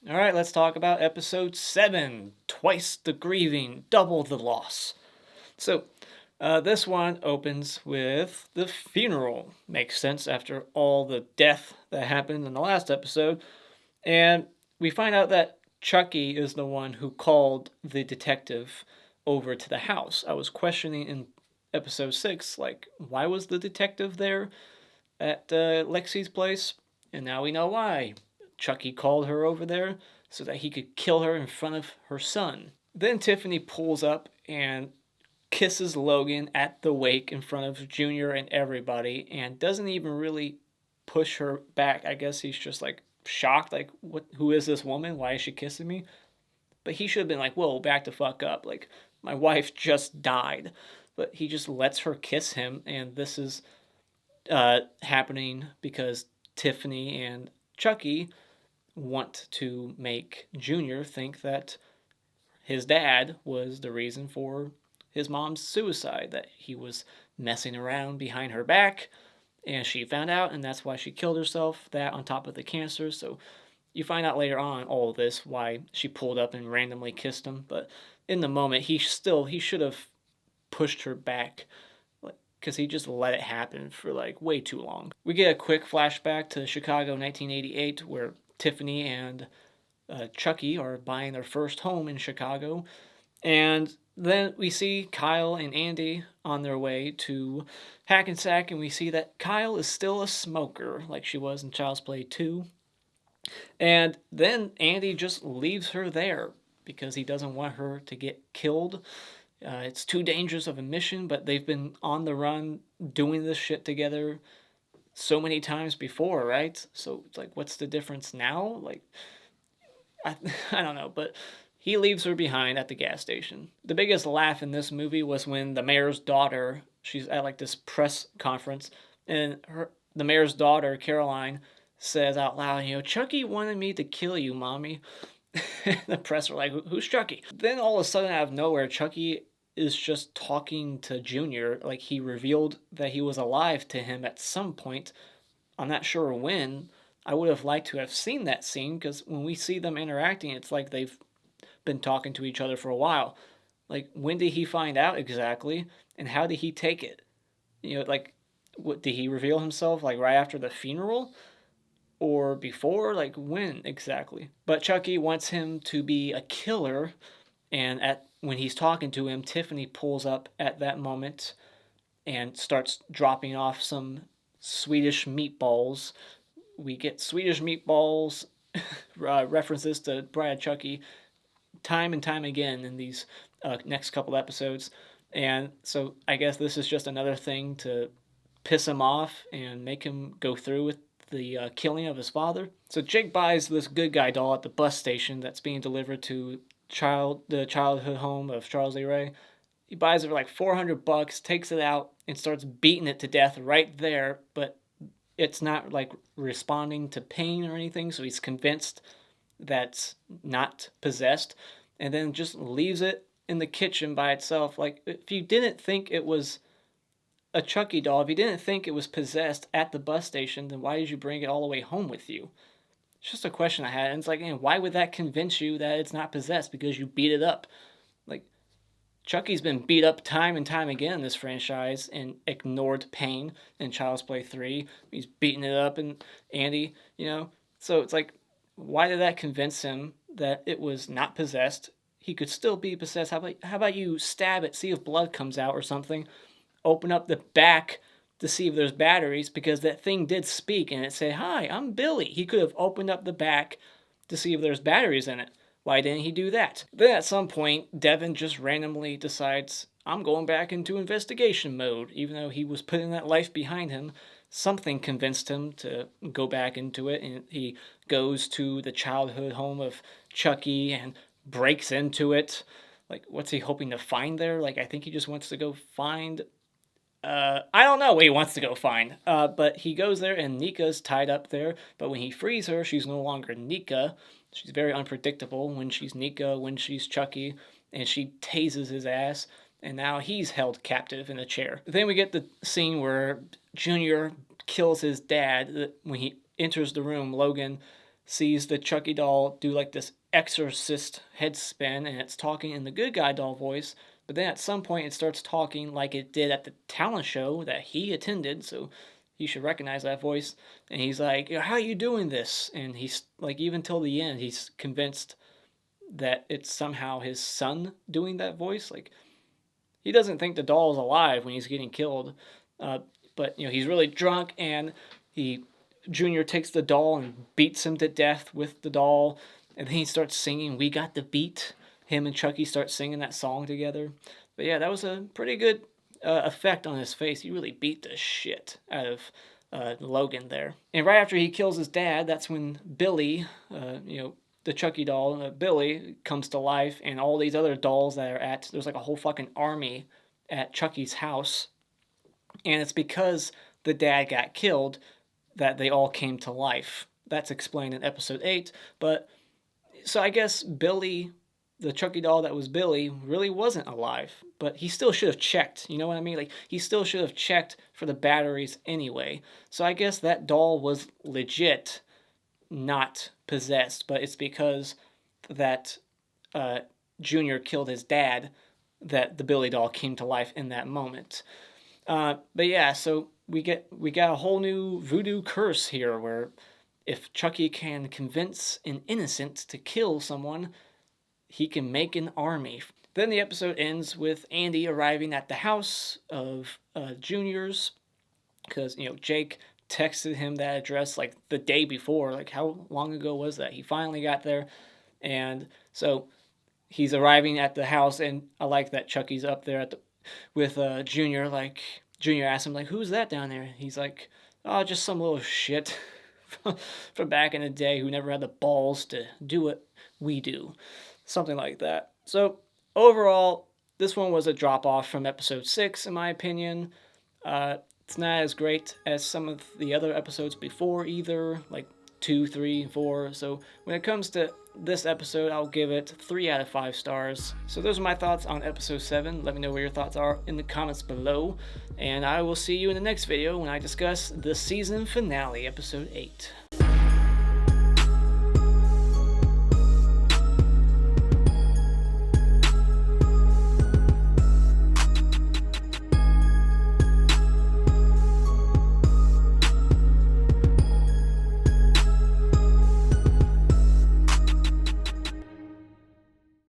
All right, let's talk about episode 7, Twice the Grieving, Double the Loss. So, this one opens with the funeral. Makes sense after all the death that happened in the last episode. And we find out that Chucky is the one who called the detective over to the house. I was questioning in episode 6, like, why was the detective there at Lexi's place? And now we know why. Chucky called her over there so that he could kill her in front of her son. Then Tiffany pulls up and kisses Logan at the wake in front of Junior and everybody and doesn't even really push her back. I guess he's just like shocked, like, what? Who is this woman? Why is she kissing me? But he should have been like, whoa, back the fuck up. Like, my wife just died. But he just lets her kiss him, and this is happening because Tiffany and Chucky want to make Junior think that his dad was the reason for his mom's suicide, that he was messing around behind her back, and she found out, and that's why she killed herself, that on top of the cancer. So you find out later on all of this, why she pulled up and randomly kissed him, but in the moment, he should have pushed her back, because he just let it happen for like way too long. We get a quick flashback to Chicago 1988, where Tiffany and Chucky are buying their first home in Chicago. And then we see Kyle and Andy on their way to Hackensack, and we see that Kyle is still a smoker, like she was in Child's Play 2. And then Andy just leaves her there because he doesn't want her to get killed. It's too dangerous of a mission, but they've been on the run doing this shit together so many times before, right? So it's like, what's the difference now? Like, I, I don't know, but he leaves her behind at the gas station. The biggest laugh in this movie was when the mayor's daughter, she's at like this press conference, and the mayor's daughter, Caroline, says out loud, Chucky wanted me to kill you, mommy. The press are like, who's Chucky? Then all of a sudden, out of nowhere, Chucky is just talking to Junior. Like, he revealed that he was alive to him at some point. I'm not sure when. I would have liked to have seen that scene, because when we see them interacting, it's like they've been talking to each other for a while. Like, when did he find out exactly, and how did he take it? Like, what did he reveal himself, like, right after the funeral? Or before? Like, when exactly? But Chucky wants him to be a killer, and when he's talking to him, Tiffany pulls up at that moment and starts dropping off some Swedish meatballs. We get Swedish meatballs references to Bride Chucky time and time again in these next couple episodes. And so I guess this is just another thing to piss him off and make him go through with the killing of his father. So Jake buys this good guy doll at the bus station that's being delivered to the childhood home of Charles A. Ray. He buys it for like $400, takes it out, and starts beating it to death right there, but it's not like responding to pain or anything, so he's convinced that's not possessed, and then just leaves it in the kitchen by itself. Like, if you didn't think it was a Chucky doll, if you didn't think it was possessed at the bus station, then why did you bring it all the way home with you? It's just a question I had, and it's like, why would that convince you that it's not possessed? Because you beat it up. Like, Chucky's been beat up time and time again in this franchise and ignored pain in Child's Play 3. He's beating it up in Andy. So it's like, why did that convince him that it was not possessed? He could still be possessed. How about you stab it, see if blood comes out or something? Open up the back to see if there's batteries, because that thing did speak and it said, "Hi, I'm Billy." He could have opened up the back to see if there's batteries in it. Why didn't he do that? Then at some point, Devin just randomly decides, I'm going back into investigation mode. Even though he was putting that life behind him, something convinced him to go back into it, and he goes to the childhood home of Chucky and breaks into it. Like, what's he hoping to find there? Like, I think he just wants to go find... I don't know what he wants to go find. But he goes there, and Nika's tied up there. But when he frees her, she's no longer Nika. She's very unpredictable when she's Nika, when she's Chucky, and she tases his ass, and now he's held captive in a chair. Then we get the scene where Junior kills his dad. When he enters the room, Logan sees the Chucky doll do like this exorcist head spin, and it's talking in the good guy doll voice, but then at some point it starts talking like it did at the talent show that he attended, so you should recognize that voice. And he's like, how are you doing this? And he's like, even till the end, he's convinced that it's somehow his son doing that voice. Like, he doesn't think the doll is alive when he's getting killed, but he's really drunk, and Junior takes the doll and beats him to death with the doll, and then he starts singing "We Got the Beat." Him and Chucky start singing that song together. But yeah, that was a pretty good effect on his face. He really beat the shit out of Logan there. And right after he kills his dad, that's when Billy, the Chucky doll, Billy, comes to life, and all these other dolls that are there's like a whole fucking army at Chucky's house. And it's because the dad got killed that they all came to life. That's explained in episode 8. But so I guess Billy, the Chucky doll that was Billy, really wasn't alive. But he still should have checked. You know what I mean? Like, he still should have checked for the batteries anyway. So I guess that doll was legit not possessed. But it's because that Junior killed his dad that the Billy doll came to life in that moment. But yeah, so we got a whole new voodoo curse here, where if Chucky can convince an innocent to kill someone, he can make an army. Then the episode ends with Andy arriving at the house of Junior's, because Jake texted him that address like the day before. Like, how long ago was that? He finally got there, and so he's arriving at the house, and I like that Chucky's up there with Junior. Like, Junior asks him, like, who's that down there? He's like, oh, just some little shit from back in the day who never had the balls to do what we do. Something like that. So, overall, this one was a drop-off from episode 6, in my opinion. It's not as great as some of the other episodes before either, like 2, 3, and 4. So, when it comes to this episode, I'll give it 3 out of 5 stars. So those are my thoughts on episode 7. Let me know what your thoughts are in the comments below. And I will see you in the next video when I discuss the season finale, episode 8.